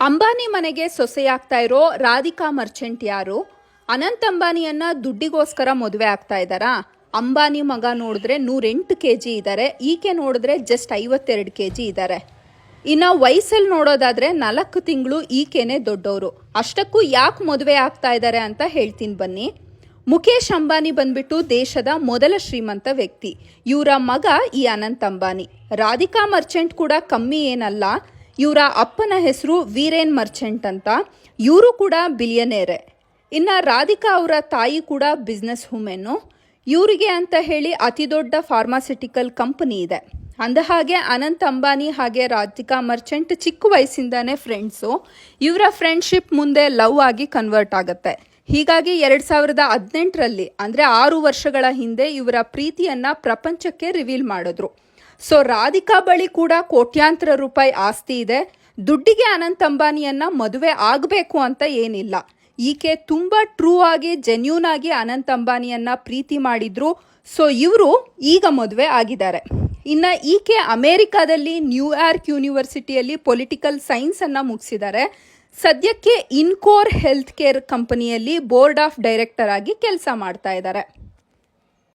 ಅಂಬಾನಿ ಮನೆಗೆ ಸೊಸೆಯಾಗ್ತಾ ಇರೋ ರಾಧಿಕಾ ಮರ್ಚೆಂಟ್ ಯಾರು? ಅನಂತ್ ಅಂಬಾನಿಯನ್ನ ದುಡ್ಡಿಗೋಸ್ಕರ ಮದುವೆ ಆಗ್ತಾ ಇದ್ದಾರಾ? ಅಂಬಾನಿ ಮಗ ನೋಡಿದ್ರೆ 108 kg ಇದ್ದಾರೆ, ಈಕೆ ನೋಡಿದ್ರೆ ಜಸ್ಟ್ 52 kg ಇದ್ದಾರೆ. ಇನ್ನು ವಯಸ್ಸಲ್ಲಿ ನೋಡೋದಾದ್ರೆ 4 ತಿಂಗಳು ಈಕೆನೆ ದೊಡ್ಡವರು. ಅಷ್ಟಕ್ಕೂ ಯಾಕೆ ಮದುವೆ ಆಗ್ತಾ ಇದ್ದಾರೆ ಅಂತ ಹೇಳ್ತೀನಿ ಬನ್ನಿ. ಮುಖೇಶ್ ಅಂಬಾನಿ ಬಂದ್ಬಿಟ್ಟು ದೇಶದ ಮೊದಲ ಶ್ರೀಮಂತ ವ್ಯಕ್ತಿ. ಇವರ ಮಗ ಈ ಅನಂತ್ ಅಂಬಾನಿ. ರಾಧಿಕಾ ಮರ್ಚೆಂಟ್ ಕೂಡ ಕಮ್ಮಿ ಏನಲ್ಲ. ಇವರ ಅಪ್ಪನ ಹೆಸರು ವೀರೇನ್ ಮರ್ಚೆಂಟ್ ಅಂತ. ಇವರು ಕೂಡ ಬಿಲಿಯನೇರೆ. ಇನ್ನು ರಾಧಿಕಾ ಅವರ ತಾಯಿ ಕೂಡ ಬಿಸ್ನೆಸ್ ವುಮೆನ್ನು. ಇವರಿಗೆ ಅಂತ ಹೇಳಿ ಅತಿ ದೊಡ್ಡ ಫಾರ್ಮಾಸ್ಯೂಟಿಕಲ್ ಕಂಪನಿ ಇದೆ. ಅಂದಹಾಗೆ ಅನಂತ್ ಅಂಬಾನಿ ಹಾಗೆ ರಾಧಿಕಾ ಮರ್ಚೆಂಟ್ ಚಿಕ್ಕ ವಯಸ್ಸಿಂದಾನೇ ಫ್ರೆಂಡ್ಸು. ಇವರ ಫ್ರೆಂಡ್ಶಿಪ್ ಮುಂದೆ ಲವ್ ಆಗಿ ಕನ್ವರ್ಟ್ ಆಗುತ್ತೆ. ಹೀಗಾಗಿ 2018ರಲ್ಲಿ ಅಂದರೆ 6 ವರ್ಷಗಳ ಹಿಂದೆ ಇವರ ಪ್ರೀತಿಯನ್ನ ಪ್ರಪಂಚಕ್ಕೆ ರಿವೀಲ್ ಮಾಡಿದ್ರು. ಸೊ ರಾಧಿಕಾ ಬಳಿ ಕೂಡ ಕೋಟ್ಯಾಂತರ ರೂಪಾಯಿ ಆಸ್ತಿ ಇದೆ. ದುಡ್ಡಿಗೆ ಅನಂತ್ ಅಂಬಾನಿಯನ್ನ ಮದುವೆ ಆಗಬೇಕು ಅಂತ ಏನಿಲ್ಲ. ಈಕೆ ತುಂಬಾ ಟ್ರೂ ಆಗಿ ಜೆನ್ಯೂನ್ ಆಗಿ ಅನಂತ್ ಅಂಬಾನಿಯನ್ನ ಪ್ರೀತಿ ಮಾಡಿದ್ರು. ಸೊ ಇವರು ಈಗ ಮದುವೆ ಆಗಿದ್ದಾರೆ. ಇನ್ನು ಈಕೆ ಅಮೆರಿಕಾದಲ್ಲಿ ನ್ಯೂಯಾರ್ಕ್ ಯೂನಿವರ್ಸಿಟಿಯಲ್ಲಿ ಪೊಲಿಟಿಕಲ್ ಸೈನ್ಸ್ ಅನ್ನ ಮುಗಿಸಿದ್ದಾರೆ. ಸದ್ಯಕ್ಕೆ ಇನ್ಕೋರ್ ಹೆಲ್ತ್ ಕೇರ್ ಕಂಪನಿಯಲ್ಲಿ ಬೋರ್ಡ್ ಆಫ್ ಡೈರೆಕ್ಟರ್ ಆಗಿ ಕೆಲಸ ಮಾಡ್ತಾ ಇದ್ದಾರೆ.